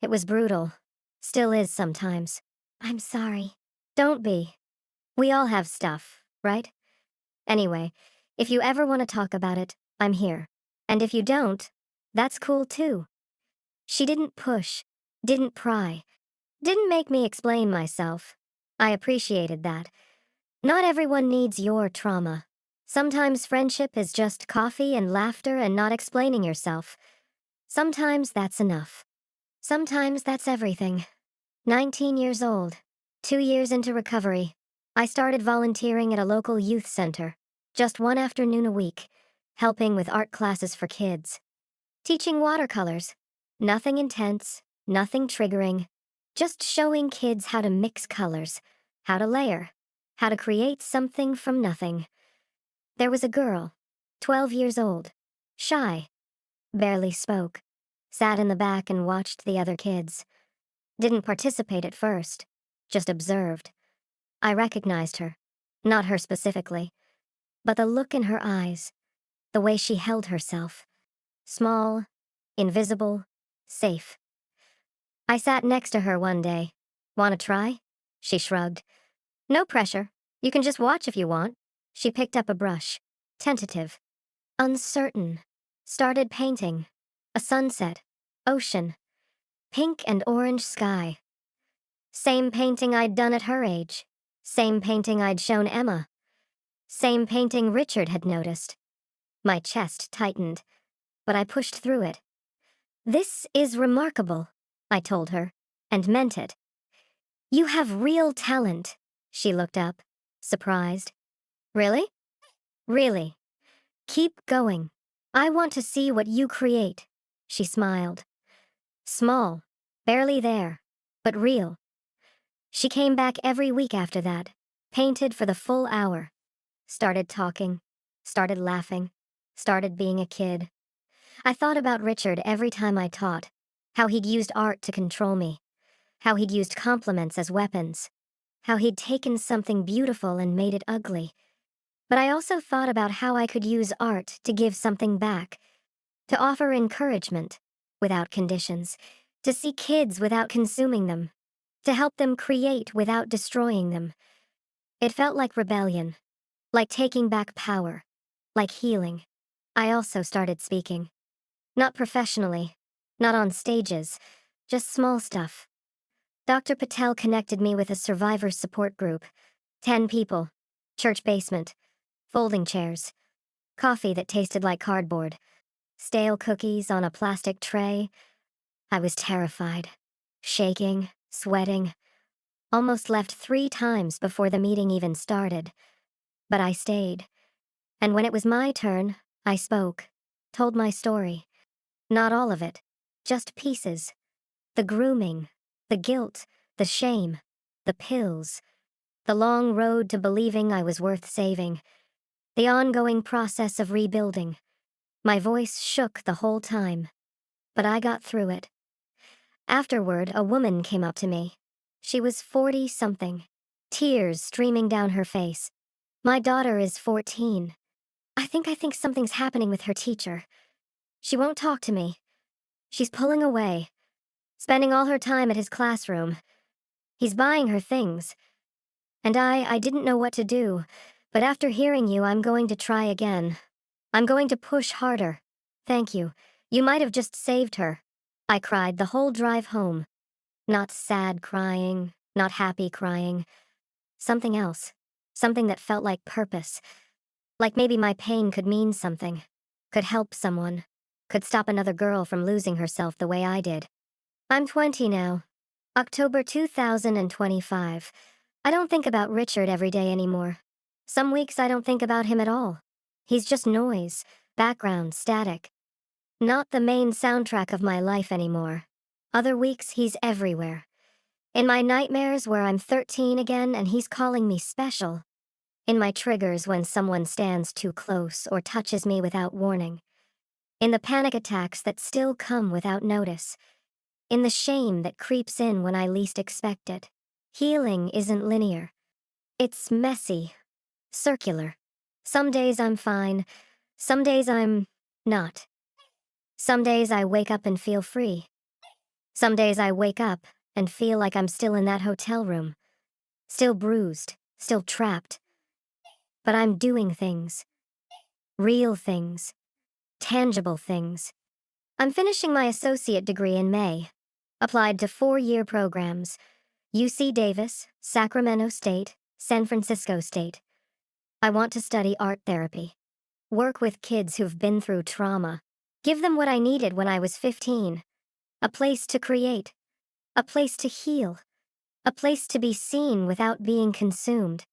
It was brutal. Still is sometimes." "I'm sorry." "Don't be. We all have stuff, right? Anyway, if you ever want to talk about it, I'm here. And if you don't, that's cool too." She didn't push, didn't pry, didn't make me explain myself. I appreciated that. Not everyone needs your trauma. Sometimes friendship is just coffee and laughter and not explaining yourself. Sometimes that's enough. Sometimes that's everything. 19 years old, 2 years into recovery, I started volunteering at a local youth center, just one afternoon a week, helping with art classes for kids. Teaching watercolors. Nothing intense, nothing triggering, just showing kids how to mix colors, how to layer, how to create something from nothing. There was a girl, 12 years old, shy, barely spoke, sat in the back and watched the other kids. Didn't participate at first, just observed. I recognized her, not her specifically, but the look in her eyes, the way she held herself. Small, invisible, safe. I sat next to her one day. "Want to try?" She shrugged. "No pressure. You can just watch if you want." She picked up a brush. Tentative. Uncertain. Started painting. A sunset. Ocean. Pink and orange sky. Same painting I'd done at her age. Same painting I'd shown Emma. Same painting Richard had noticed. My chest tightened, but I pushed through it. "This is remarkable," I told her, and meant it. "You have real talent." She looked up, surprised. "Really?" "Really. Keep going. I want to see what you create." She smiled. Small, barely there, but real. She came back every week after that, painted for the full hour. Started talking, started laughing, started being a kid. I thought about Richard every time I taught, how he'd used art to control me, how he'd used compliments as weapons, how he'd taken something beautiful and made it ugly. But I also thought about how I could use art to give something back, to offer encouragement, without conditions, to see kids without consuming them, to help them create without destroying them. It felt like rebellion, like taking back power, like healing. I also started speaking. Not professionally, not on stages, just small stuff. Dr. Patel connected me with a survivor support group. 10 people, church basement, folding chairs, coffee that tasted like cardboard, stale cookies on a plastic tray. I was terrified, shaking, sweating, almost left 3 times before the meeting even started. But I stayed. And when it was my turn, I spoke, told my story. Not all of it, just pieces. The grooming, the guilt, the shame, the pills, the long road to believing I was worth saving, the ongoing process of rebuilding. My voice shook the whole time, but I got through it. Afterward, a woman came up to me. She was 40-something, tears streaming down her face. "My daughter is 14. I think something's happening with her teacher. She won't talk to me. She's pulling away, spending all her time at his classroom. He's buying her things. And I didn't know what to do, but after hearing you, I'm going to try again. I'm going to push harder. Thank you. You might have just saved her." I cried the whole drive home. Not sad crying, not happy crying. Something else. Something that felt like purpose. Like maybe my pain could mean something. Could help someone. Could stop another girl from losing herself the way I did. I'm 20 now. October 2025. I don't think about Richard every day anymore. Some weeks I don't think about him at all. He's just noise, background, static. Not the main soundtrack of my life anymore. Other weeks he's everywhere. In my nightmares where I'm 13 again and he's calling me special. In my triggers when someone stands too close or touches me without warning. In the panic attacks that still come without notice. In the shame that creeps in when I least expect it. Healing isn't linear. It's messy, circular. Some days I'm fine, some days I'm not. Some days I wake up and feel free. Some days I wake up and feel like I'm still in that hotel room. Still bruised, still trapped. But I'm doing things. Real things. Tangible things. I'm finishing my associate degree in May. Applied to 4-year programs. UC Davis, Sacramento State, San Francisco State. I want to study art therapy, work with kids who've been through trauma, give them what I needed when I was 15, a place to create, a place to heal, a place to be seen without being consumed.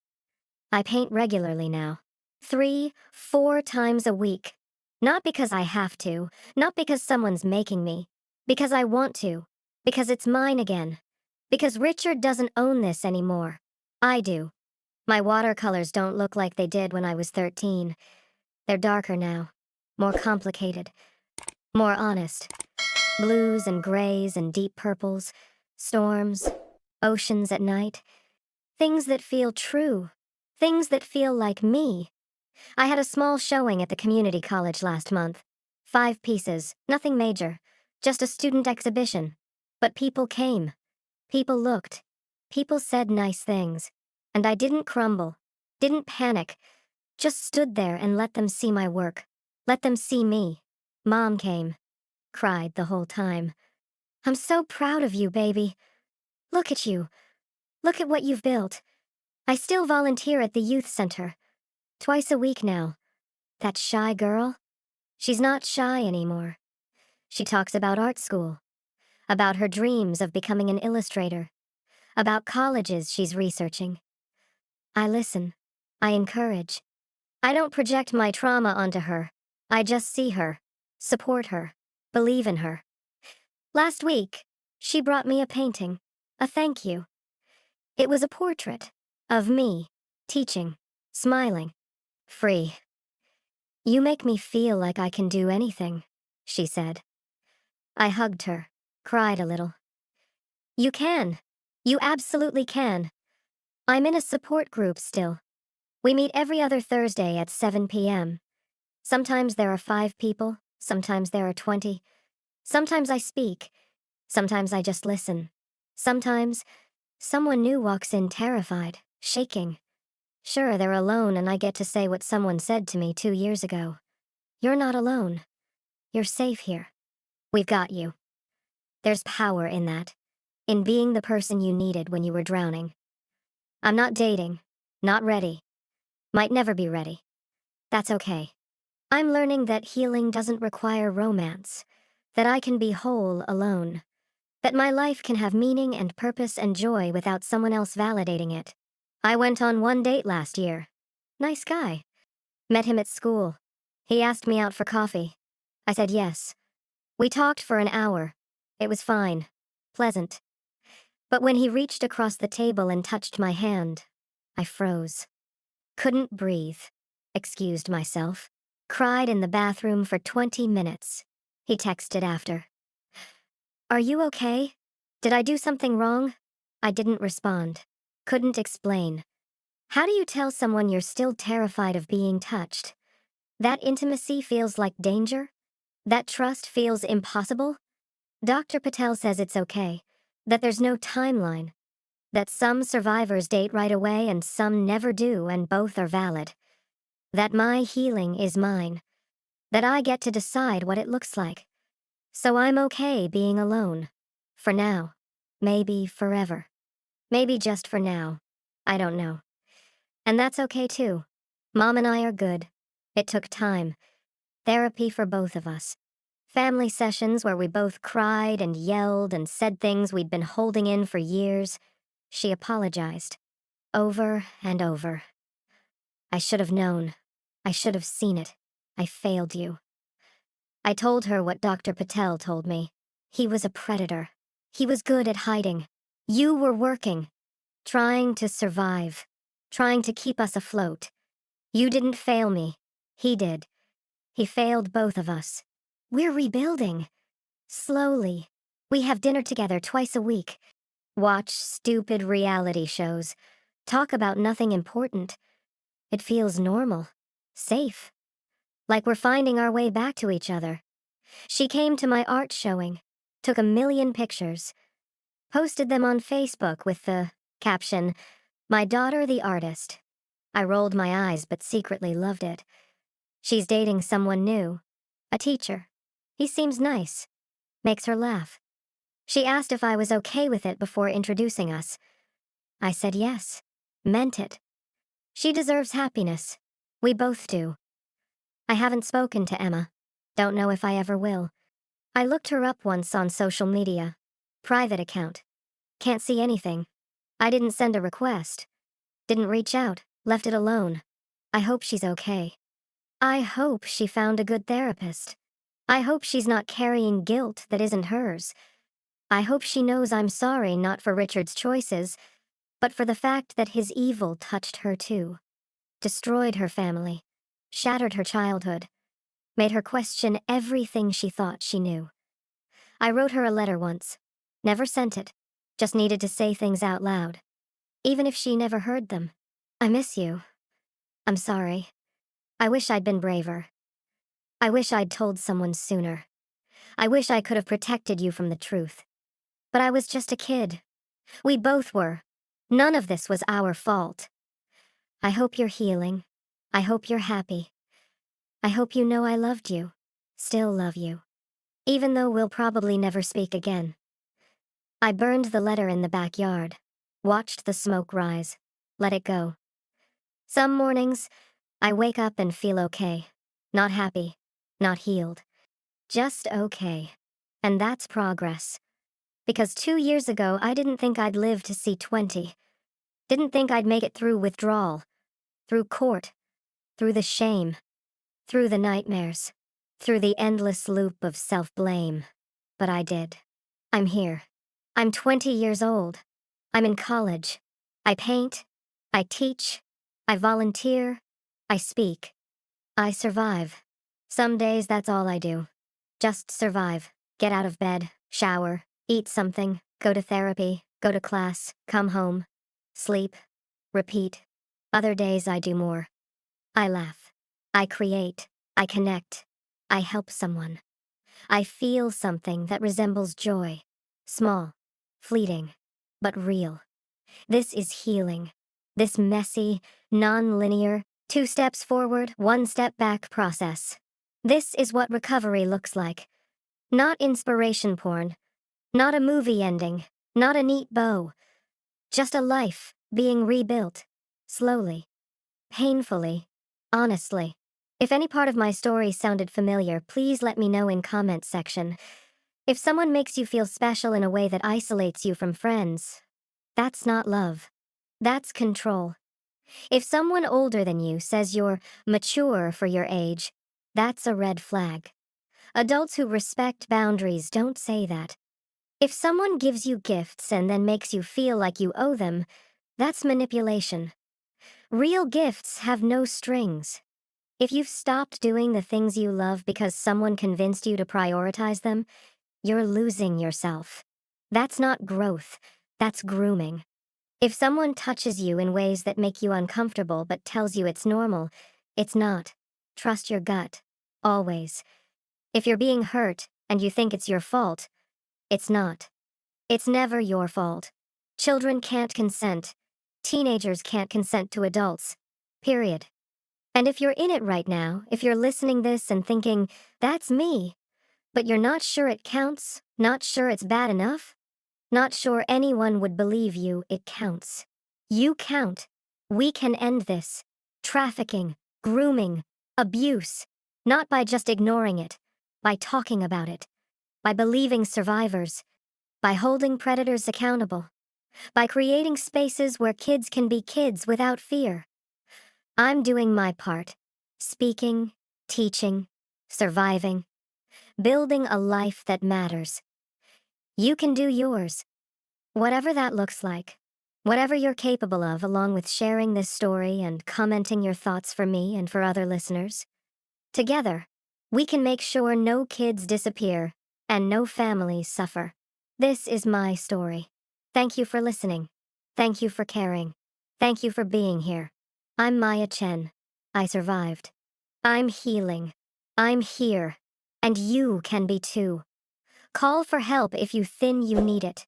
I paint regularly now, 3, 4 times a week. Not because I have to, not because someone's making me, because I want to, because it's mine again, because Richard doesn't own this anymore. I do. My watercolors don't look like they did when I was 13. They're darker now, more complicated, more honest. Blues and grays and deep purples, storms, oceans at night. Things that feel true, things that feel like me. I had a small showing at the community college last month. 5 pieces, nothing major, just a student exhibition. But people came. People looked. People said nice things. And I didn't crumble, didn't panic, just stood there and let them see my work. Let them see me. Mom came. Cried the whole time. I'm so proud of you, baby. Look at you. Look at what you've built. I still volunteer at the youth center. Twice a week now. That shy girl? She's not shy anymore. She talks about art school. About her dreams of becoming an illustrator. About colleges she's researching. I listen. I encourage. I don't project my trauma onto her. I just see her. Support her. Believe in her. Last week, she brought me a painting. A thank you. It was a portrait of me, teaching, smiling, free. You make me feel like I can do anything, she said. I hugged her, cried a little. You can. You absolutely can. I'm in a support group still. We meet every other Thursday at 7 p.m. Sometimes there are 5 people, sometimes there are 20. Sometimes I speak, sometimes I just listen. Sometimes someone new walks in terrified, shaking. Sure, they're alone and I get to say what someone said to me 2 years ago. You're not alone. You're safe here. We've got you. There's power in that. In being the person you needed when you were drowning. I'm not dating. Not ready. Might never be ready. That's okay. I'm learning that healing doesn't require romance. That I can be whole alone. That my life can have meaning and purpose and joy without someone else validating it. I went on 1 date last year. Nice guy. Met him at school. He asked me out for coffee. I said yes. We talked for an hour. It was fine. Pleasant. But when he reached across the table and touched my hand, I froze. Couldn't breathe. Excused myself. Cried in the bathroom for 20 minutes. He texted after. Are you okay? Did I do something wrong? I didn't respond. Couldn't explain. How do you tell someone you're still terrified of being touched? That intimacy feels like danger? That trust feels impossible? Dr. Patel says it's okay, that there's no timeline, that some survivors date right away and some never do and both are valid, that my healing is mine, that I get to decide what it looks like. So I'm okay being alone. For now. Maybe forever. Maybe just for now. I don't know. And that's okay too. Mom and I are good. It took time. Therapy for both of us. Family sessions where we both cried and yelled and said things we'd been holding in for years. She apologized. Over and over. I should have known. I should have seen it. I failed you. I told her what Dr. Patel told me. He was a predator. He was good at hiding. You were working. Trying to survive. Trying to keep us afloat. You didn't fail me. He did. He failed both of us. We're rebuilding. Slowly. We have dinner together twice a week. Watch stupid reality shows. Talk about nothing important. It feels normal. Safe. Like we're finding our way back to each other. She came to my art showing. Took 1,000,000 pictures. Posted them on Facebook with the caption, "My daughter the artist." I rolled my eyes but secretly loved it. She's dating someone new. A teacher. He seems nice. Makes her laugh. She asked if I was okay with it before introducing us. I said yes. Meant it. She deserves happiness. We both do. I haven't spoken to Emma. Don't know if I ever will. I looked her up once on social media. Private account. Can't see anything. I didn't send a request. Didn't reach out, left it alone. I hope she's okay. I hope she found a good therapist. I hope she's not carrying guilt that isn't hers. I hope she knows I'm sorry not for Richard's choices, but for the fact that his evil touched her too. Destroyed her family. Shattered her childhood. Made her question everything she thought she knew. I wrote her a letter once. Never sent it. Just needed to say things out loud. Even if she never heard them. I miss you. I'm sorry. I wish I'd been braver. I wish I'd told someone sooner. I wish I could have protected you from the truth. But I was just a kid. We both were. None of this was our fault. I hope you're healing. I hope you're happy. I hope you know I loved you. Still love you. Even though we'll probably never speak again. I burned the letter in the backyard. Watched the smoke rise. Let it go. Some mornings, I wake up and feel okay. Not happy. Not healed. Just okay. And that's progress. Because 2 years ago, I didn't think I'd live to see 20. Didn't think I'd make it through withdrawal. Through court. Through the shame. Through the nightmares. Through the endless loop of self-blame. But I did. I'm here. I'm 20 years old. I'm in college. I paint. I teach. I volunteer. I speak. I survive. Some days that's all I do. Just survive. Get out of bed, shower, eat something, go to therapy, go to class, come home, sleep, repeat. Other days I do more. I laugh. I create. I connect. I help someone. I feel something that resembles joy. Small, fleeting, but real. This is healing. This messy, non-linear, 2 steps forward, 1 step back process. This is what recovery looks like. Not inspiration porn. Not a movie ending. Not a neat bow. Just a life being rebuilt. Slowly. Painfully. Honestly. If any part of my story sounded familiar, please let me know in comments section. If someone makes you feel special in a way that isolates you from friends, that's not love. That's control. If someone older than you says you're mature for your age, that's a red flag. Adults who respect boundaries don't say that. If someone gives you gifts and then makes you feel like you owe them, that's manipulation. Real gifts have no strings. If you've stopped doing the things you love because someone convinced you to prioritize them, you're losing yourself. That's not growth. That's grooming. If someone touches you in ways that make you uncomfortable but tells you it's normal, it's not. Trust your gut. Always. If you're being hurt and you think it's your fault, it's not. It's never your fault. Children can't consent. Teenagers can't consent to adults. Period. And if you're in it right now, if you're listening this and thinking, that's me, but you're not sure it counts, not sure it's bad enough, not sure anyone would believe you, it counts. You count. We can end this. Trafficking, grooming, abuse. Not by just ignoring it, by talking about it, by believing survivors, by holding predators accountable, by creating spaces where kids can be kids without fear. I'm doing my part. Speaking, teaching, surviving, building a life that matters. You can do yours. Whatever that looks like. Whatever you're capable of, along with sharing this story and commenting your thoughts for me and for other listeners. Together, we can make sure no kids disappear and no families suffer. This is my story. Thank you for listening. Thank you for caring. Thank you for being here. I'm Maya Chen. I survived. I'm healing. I'm here. And you can be too. Call for help if you think you need it.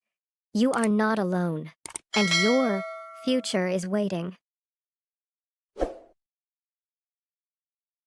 You are not alone. And your future is waiting.